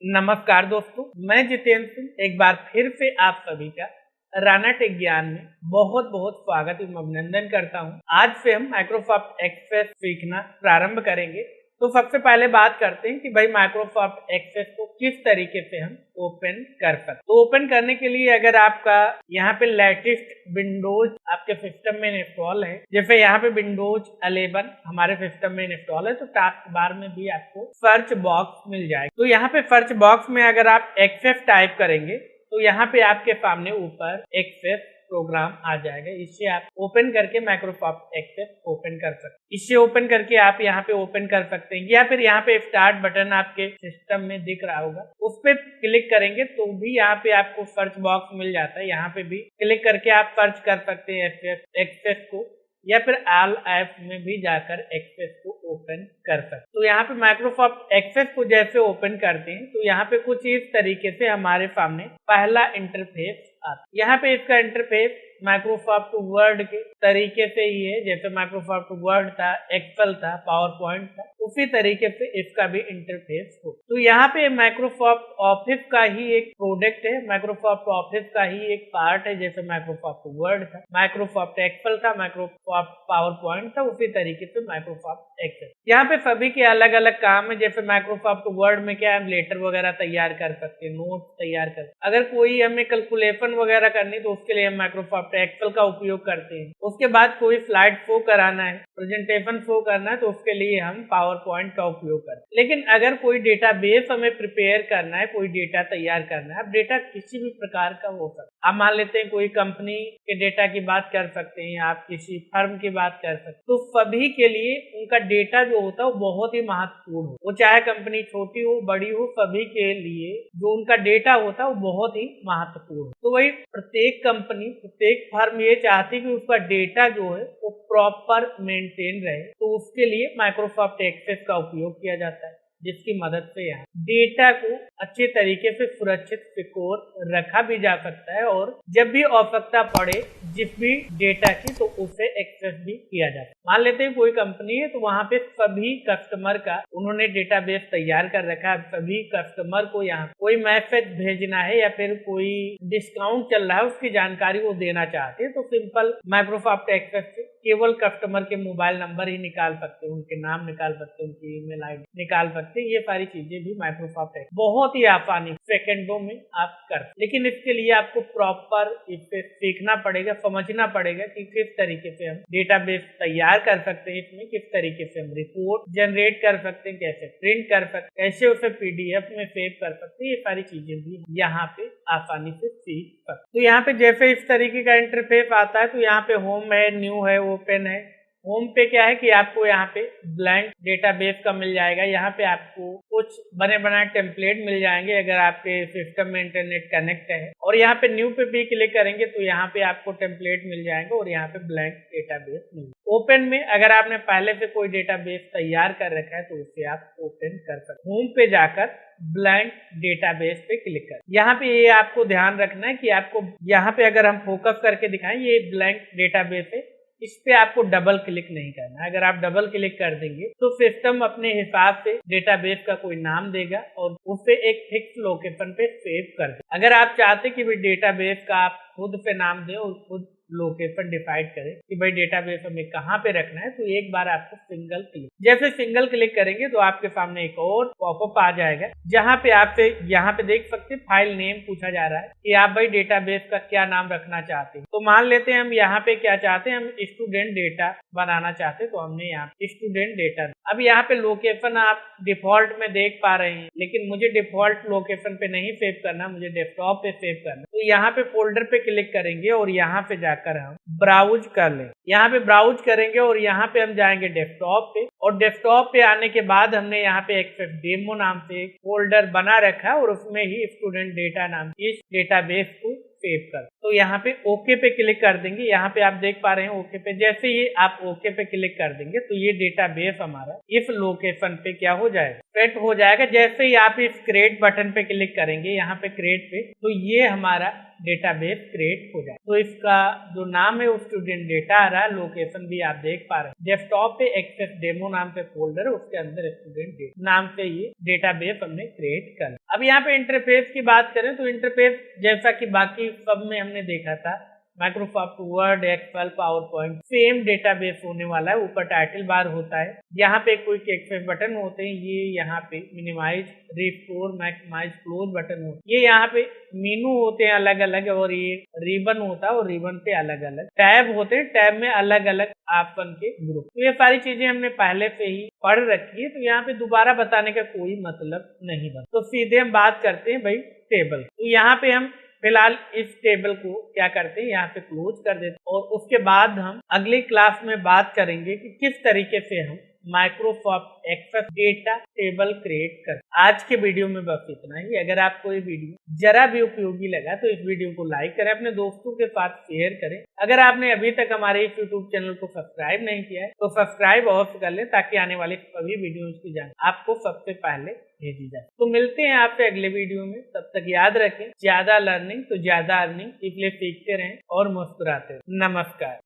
नमस्कार दोस्तों, मैं जितेंद्र सिंह एक बार फिर से आप सभी का राना टेक ज्ञान में बहुत बहुत स्वागत एवं अभिनंदन करता हूं। आज से हम माइक्रोसॉफ्ट एक्सेस सीखना प्रारंभ करेंगे। तो सबसे पहले बात करते हैं कि भाई माइक्रोसॉफ्ट एक्सेस को किस तरीके से हम ओपन कर सकते हैं। तो ओपन करने के लिए अगर आपका यहाँ पे लेटेस्ट विंडोज आपके सिस्टम में इंस्टॉल है, जैसे यहाँ पे विंडोज 11 हमारे सिस्टम में इंस्टॉल है, तो टास्क बार में भी आपको सर्च बॉक्स मिल जाएगा। तो यहाँ पे सर्च बॉक्स में अगर आप एक्सेस टाइप करेंगे तो यहाँ पे आपके सामने ऊपर एक्सेस प्रोग्राम आ जाएगा। इससे आप ओपन करके माइक्रोसॉफ्ट एक्सेस ओपन कर सकते हैं। इससे ओपन करके आप यहाँ पे ओपन कर सकते हैं, या फिर यहाँ पे स्टार्ट बटन आपके सिस्टम में दिख रहा होगा, उस पर क्लिक करेंगे तो भी यहाँ पे आपको सर्च बॉक्स मिल जाता है। यहाँ पे भी क्लिक करके आप सर्च कर सकते हैं एक्सेस को, या फिर ऑल ऐप में भी जाकर एक्सेस को ओपन कर सकते। तो यहाँ पे माइक्रोसॉफ्ट एक्सेस को जैसे ओपन करते हैं तो यहाँ पे कुछ इस तरीके से हमारे सामने पहला इंटरफेस आता है। यहाँ पे इसका इंटरफेस माइक्रोसॉफ्ट वर्ड के तरीके से ही है, जैसे माइक्रोसॉफ्ट वर्ड था, एक्सेल था, पावर पॉइंट था, उसी तरीके से इसका भी इंटरफेस हो। तो यहाँ पे माइक्रोसॉफ्ट ऑफिस का ही एक प्रोडक्ट है, माइक्रोसॉफ्ट ऑफिस का ही एक पार्ट है। जैसे माइक्रोसॉफ्ट वर्ड था, माइक्रोसॉफ्ट एक्सेल था, माइक्रोसॉफ्ट पावर पॉइंट था, उसी तरीके से माइक्रोसॉफ्ट एक्सेल। यहाँ पे सभी के अलग अलग काम है। जैसे माइक्रोसॉफ्ट वर्ड में क्या है, लेटर वगैरह तैयार कर सकते हैं, नोट तैयार कर सकते। अगर कोई हमें कैलकुलेशन वगैरह करनी तो उसके लिए हम माइक्रोसॉफ्ट एक्सेल का उपयोग करते हैं। उसके बाद कोई स्लाइड शो कराना है, प्रेजेंटेशन शो करना है, तो उसके लिए हम पावर पॉइंट का उपयोग करते हैं। लेकिन अगर कोई डेटाबेस हमें प्रिपेयर करना है, कोई डेटा तैयार करना है, अब डेटा किसी भी प्रकार का हो सकता है। आप मान लेते हैं कोई कंपनी के डेटा की बात कर सकते हैं, आप किसी फर्म की बात कर सकते हैं, तो सभी के लिए उनका डेटा जो होता है वो बहुत ही महत्वपूर्ण हो। वो चाहे कंपनी छोटी हो बड़ी हो, सभी के लिए जो उनका डेटा होता है वो बहुत ही महत्वपूर्ण। तो वही प्रत्येक कंपनी, प्रत्येक फर्म ये चाहती है कि उसका डेटा जो है वो प्रॉपर मेंटेन रहे, तो उसके लिए माइक्रोसॉफ्ट एक्सेस का उपयोग किया जाता है, जिसकी मदद से यहाँ डेटा को अच्छे तरीके से सुरक्षित सिक्योर रखा भी जा सकता है, और जब भी आवश्यकता पड़े जिस भी डेटा की तो उसे एक्सेस भी किया जाता है। मान लेते हैं कोई कंपनी है, तो वहां पे सभी कस्टमर का उन्होंने डेटाबेस तैयार कर रखा है। सभी कस्टमर को यहाँ कोई मैसेज भेजना है या फिर कोई डिस्काउंट चल रहा है, उसकी जानकारी वो देना चाहते हैं, तो सिंपल माइक्रोसॉफ्ट एक्सेस से केवल कस्टमर के मोबाइल नंबर ही निकाल सकते हैं, उनके नाम निकाल सकते हैं, उनकी ईमेल आईडी निकाल सकते हैं। ये सारी चीजें भी माइक्रोसॉफ्ट एक्सेस बहुत ही आसानी सेकंडों में आप कर। लेकिन इसके लिए आपको प्रॉपर इसे सीखना पड़ेगा, समझना पड़ेगा कि किस तरीके से हम डेटाबेस तैयार कर सकते हैं, इसमें किस तरीके से हम रिपोर्ट जनरेट कर सकते हैं, कैसे प्रिंट कर सकते हैं, कैसे उसे पीडीएफ में सेव कर सकते हैं। ये सारी चीजें भी यहाँ पे आसानी से सीख सकते। तो यहाँ पे जैसे इस तरीके का इंटरफेस आता है, तो यहाँ पे होम है, न्यू है, ओपन है। होम पे क्या है कि आपको यहाँ पे ब्लैंक डेटाबेस का मिल जाएगा। यहाँ पे आपको कुछ बने बनाए टेम्पलेट मिल जाएंगे अगर आपके सिस्टम में इंटरनेट कनेक्ट है। और यहाँ पे न्यू पे भी क्लिक करेंगे तो यहाँ पे आपको टेम्पलेट मिल जाएंगे और यहाँ पे ब्लैंक डेटाबेस मिल जाएगा। ओपन में अगर आपने पहले से कोई डेटाबेस तैयार कर रखा है तो उसे आप ओपन कर सकते। होम पे जाकर ब्लैंक डेटाबेस पे क्लिक कर। यहाँ पे ये आपको ध्यान रखना है कि आपको यहाँ पे अगर हम फोकस करके दिखाएं, ये ब्लैंक डेटाबेस है, इस पे आपको डबल क्लिक नहीं करना है। अगर आप डबल क्लिक कर देंगे तो सिस्टम अपने हिसाब से डेटाबेस का कोई नाम देगा और उसे एक फिक्स लोकेशन पे सेव कर देगा। अगर आप चाहते कि भाई डेटाबेस का आप खुद से नाम दें और खुद लोकेशन डिसाइड करें कि भाई डेटाबेस हमें कहाँ पे रखना है, तो एक बार आपको सिंगल क्लिक, जैसे सिंगल क्लिक करेंगे तो आपके सामने एक और पॉपअप आ जाएगा, जहाँ पे आपसे यहाँ पे देख सकते हैं फाइल नेम पूछा जा रहा है कि आप भाई डेटाबेस का क्या नाम रखना चाहते हैं। तो मान लेते हैं हम यहाँ पे क्या चाहते हैं, हम स्टूडेंट डेटा बनाना चाहते हैं, तो हमने यहाँ स्टूडेंट डेटा। अब यहाँ पे लोकेशन आप डिफॉल्ट में देख पा रहे हैं, लेकिन मुझे डिफॉल्ट लोकेशन पे नहीं सेव करना, मुझे डेस्कटॉप पे सेव करना। तो यहाँ पे फोल्डर पे क्लिक करेंगे और यहाँ पे जाकर हम ब्राउज कर लें। यहाँ पे ब्राउज करेंगे और यहाँ पे हम जाएंगे डेस्कटॉप पे, और डेस्कटॉप पे आने के बाद हमने यहाँ पे एक्सेस डेमो नाम से एक फोल्डर बना रखा है और उसमें ही स्टूडेंट डेटा नाम इस डेटाबेस को सेव कर। तो यहाँ पे ओके पे क्लिक कर देंगे। यहाँ पे आप देख पा रहे हैं ओके पे, जैसे ही आप ओके पे क्लिक कर देंगे तो ये डेटाबेस हमारा इस लोकेशन पे क्या हो जाएगा, सेट हो जाएगा। जैसे ही आप इस क्रिएट बटन पे क्लिक करेंगे, यहाँ पे क्रिएट पे, तो ये हमारा डेटाबेस क्रिएट हो जाए। तो इसका जो नाम है वो स्टूडेंट डेटा आ रहा है, लोकेशन भी आप देख पा रहे हैं। डेस्कटॉप पे एक्सेस डेमो नाम पे फोल्डर है, उसके अंदर स्टूडेंट डेटा नाम से ये डेटाबेस हमने क्रिएट कर। अब यहाँ पे इंटरफेस की बात करें तो इंटरफेस जैसा कि बाकी सब में हमने देखा था, Microsoft Word, Excel, PowerPoint, same database होने वाला है। ऊपर टाइटल बार होता है, यहाँ पे क्विक एक्सेस बटन होते हैं, ये यहाँ पे minimize, restore, maximize, close button होते हैं। ये यहाँ पे मेनू होते हैं अलग अलग, और ये रिबन होता है और रिबन पे अलग अलग टैब होते हैं, टैब में अलग अलग ऑप्शन के ग्रुप। तो ये सारी चीजें हमने पहले से ही पढ़ रखी है, तो यहाँ पे दोबारा बताने का कोई मतलब नहीं बनता। तो सीधे हम बात करते हैं भाई टेबल। तो यहाँ पे हम फिलहाल इस टेबल को क्या करते हैं, यहाँ पे क्लोज कर देते हैं, और उसके बाद हम अगली क्लास में बात करेंगे कि किस तरीके से हम Microsoft Access data table create कर। आज के वीडियो में बस इतना ही। अगर आपको ये वीडियो जरा भी उपयोगी लगा तो इस वीडियो को लाइक करें, अपने दोस्तों के साथ शेयर करें। अगर आपने अभी तक हमारे इस यूट्यूब चैनल को सब्सक्राइब नहीं किया है तो सब्सक्राइब अवश्य कर लें, ताकि आने वाली सभी वीडियो की जानकारी आपको सबसे पहले भेजी जाए। तो मिलते हैं आपसे अगले वीडियो में, तब तक याद रखें, ज्यादा लर्निंग तो ज्यादा अर्निंग, इसलिए सीखते रहें और मुस्कुराते रहें। नमस्कार।